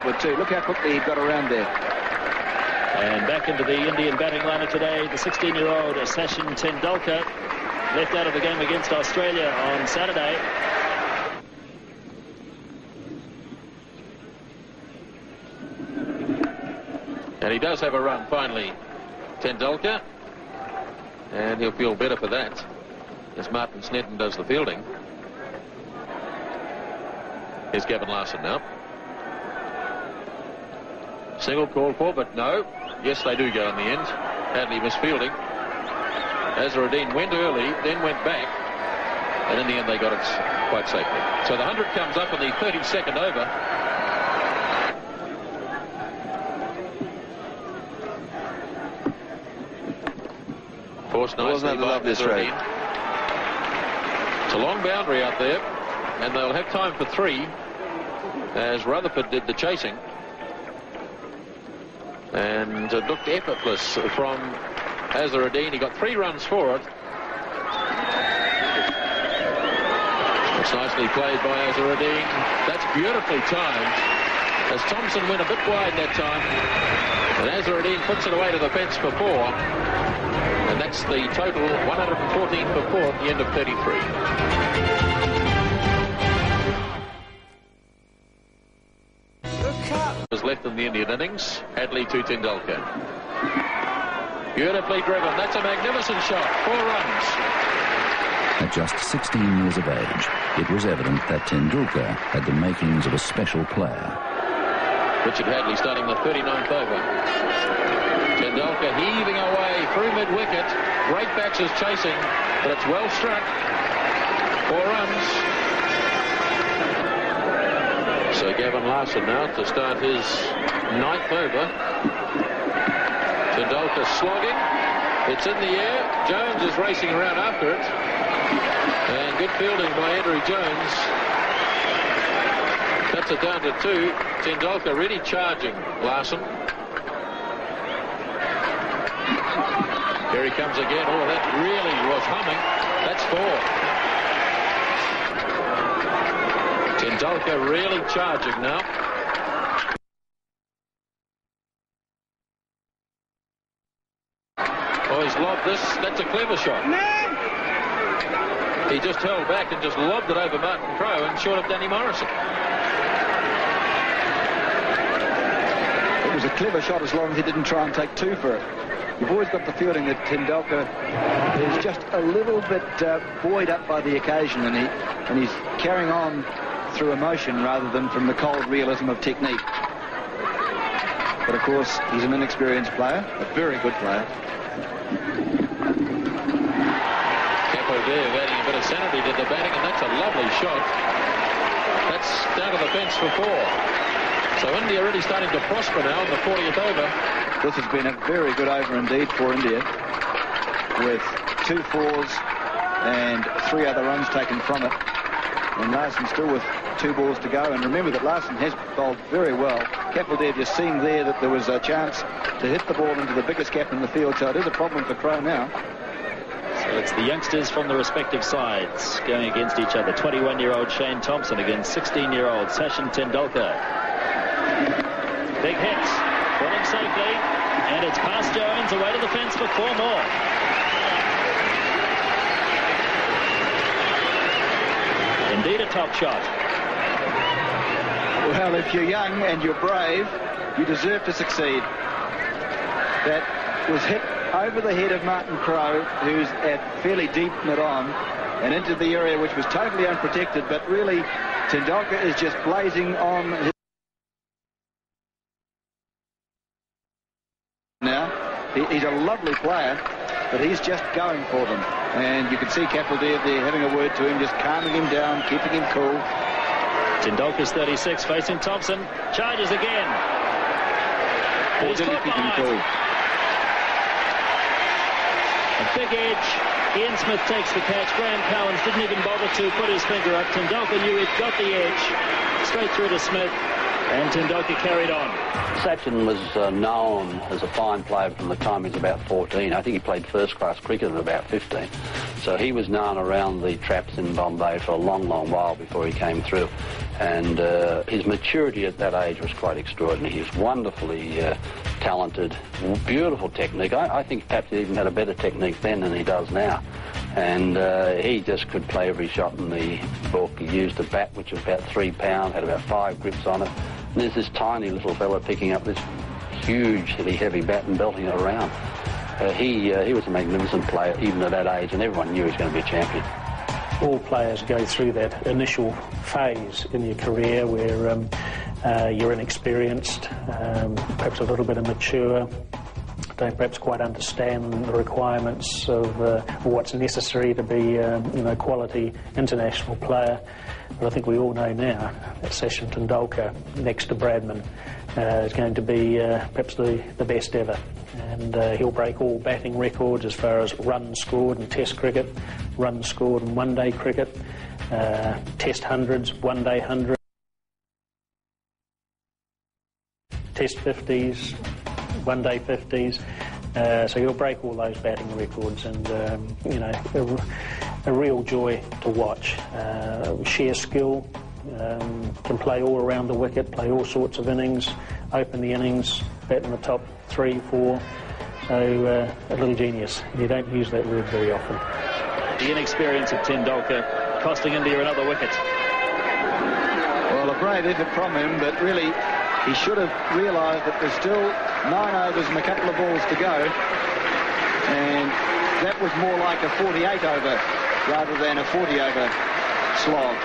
backward too. Look how quickly he got around there. And back into the Indian batting lineup today, the 16-year-old Sachin Tendulkar, left out of the game against Australia on Saturday. And he does have a run finally, Tendulkar, and he'll feel better for that as Martin Snedden does the fielding. Here's Gavin Larson now. Single called for, but no. Yes, they do go in the end. Hadley misfielding. Azharuddin went early, then went back, and in the end they got it quite safely. So the 100 comes up in the 32nd over. Forced nicely by Azharuddin. It's a long boundary out there, and they'll have time for 3, as Rutherford did the chasing. And it looked effortless from Azharuddin. He got 3 runs for it. It's nicely played by Azharuddin. That's beautifully timed, as Thompson went a bit wide that time. And Azharuddin puts it away to the fence for 4. And that's the total, 114 for 4 at the end of 33. Was left in the Indian innings. Hadley to Tendulkar. Beautifully driven. That's a magnificent shot. 4 runs. At just 16 years of age, it was evident that Tendulkar had the makings of a special player. Richard Hadley starting the 39th over. Tendulkar heaving away through mid-wicket. Great backs chasing, but it's well struck. 4 runs. So Gavin Larson now to start his 9th over. Tendulkar slogging. It's in the air. Jones is racing around after it. And good fielding by Andrew Jones. Cuts it down to 2. Tendulkar really charging Larson. Here he comes again. Oh, that really was humming. That's 4. Tendulkar really charging now. Oh, he's lobbed this. That's a clever shot. He just held back and just lobbed it over Martin Crowe and short of Danny Morrison. It was a clever shot as long as he didn't try and take 2 for it. You've always got the feeling that Tendulkar is just a little bit buoyed up by the occasion, and he's carrying on through emotion rather than from the cold realism of technique. But of course, he's an inexperienced player, a very good player. Capodev adding a bit of sanity to the batting, and that's a lovely shot. That's down to the fence for 4. So India really starting to prosper now in the 40th over. This has been a very good over indeed for India, with 2 4s and 3 other runs taken from it. And Larson still with 2 balls to go. And remember that Larson has bowled very well. Capodev just seeing there that there was a chance to hit the ball into the biggest gap in the field. So it is a problem for Crowe now. So it's the youngsters from the respective sides going against each other. 21-year-old Shane Thompson against 16-year-old Sachin Tendulkar. Big hits. Bowling safely. And it's past Jones, away to the fence for 4 more. Indeed a top shot. Well, if you're young and you're brave, you deserve to succeed. That was hit over the head of Martin Crowe, who's at fairly deep mid-on, and into the area which was totally unprotected, but really Tendulkar is just blazing on his... Now, he's a lovely player, but he's just going for them. And you can see Capodev there having a word to him, just calming him down, keeping him cool. Tendulkar's 36, facing Thompson. Charges again. He's caught behind. Cool. A big edge. Ian Smith takes the catch. Graham Cowans didn't even bother to put his finger up. Tendulkar knew he'd got the edge. Straight through to Smith. And Tendulkar carried on. Sachin was known as a fine player from the time he was about 14. I think he played first-class cricket at about 15. So he was known around the traps in Bombay for a long, long while before he came through. And his maturity at that age was quite extraordinary. He was wonderfully talented, beautiful technique. I think perhaps he even had a better technique then than he does now. And he just could play every shot in the book. He used a bat which was about 3 pounds, had about 5 grips on it. And there's this tiny little fella picking up this hugely heavy bat and belting it around. He was a magnificent player even at that age, and everyone knew he was going to be a champion. All players go through that initial phase in your career where you're inexperienced, perhaps a little bit immature, don't perhaps quite understand the requirements of what's necessary to be a quality international player. But I think we all know now that Sachin Tendulkar, next to Bradman, is going to be perhaps the best ever. And he'll break all batting records as far as runs scored in Test cricket, runs scored in one-day cricket, Test hundreds, one-day hundreds, Test 50s, one-day 50s. So he'll break all those batting records, and a real joy to watch. Sheer skill, can play all around the wicket, play all sorts of innings, open the innings, bat in the top 3, 4. So a little genius. You don't use that word very often. The inexperience of Tendulkar costing India another wicket. Well, a brave effort from him, but really he should have realised that there's still 9 overs and a couple of balls to go, and that was more like a 48 over rather than a 40 over slog.